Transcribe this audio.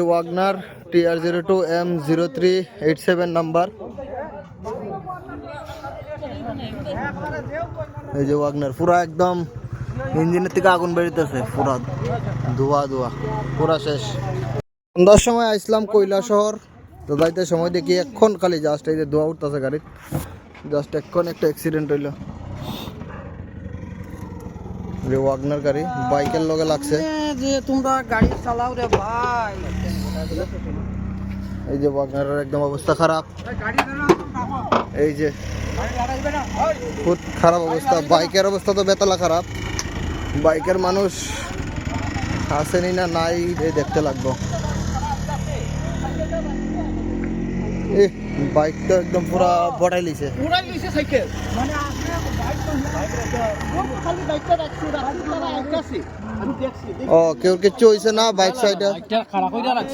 Wagner TR02M0387 number. এই যে Wagner পুরা একদম ইঞ্জিনের থেকে আগুন বেরিতেছে, পুরা ধোয়া ধোয়া, পুরা শেষ। সন্ধ্যার সময় আসলাম কৈলাসহর, তো যাইতে সময় দেখি এখন খালি জাস্ট এই যে ধোয়া উঠতেছে গাড়ির, জাস্ট এখন একটা অ্যাক্সিডেন্ট হইল। যে ওয়াগনার গাড়ি বাইকের লগে লাগছে। যে তোমরা গাড়ি চালাও রে ভাই, এই যে ওয়াগনারের একদম অবস্থা খারাপ। এই যে খুব খারাপ অবস্থা, বাইকের অবস্থা তো বেতলা খারাপ। বাইকের মানুষ আসেনি না নাই, এই দেখতে লাগবো। বাইক তো একদম পুরা বড়াই লিছে। সাইকেল ও কেউ কিচ্ছু হয়েছে না, বাইক সাইডে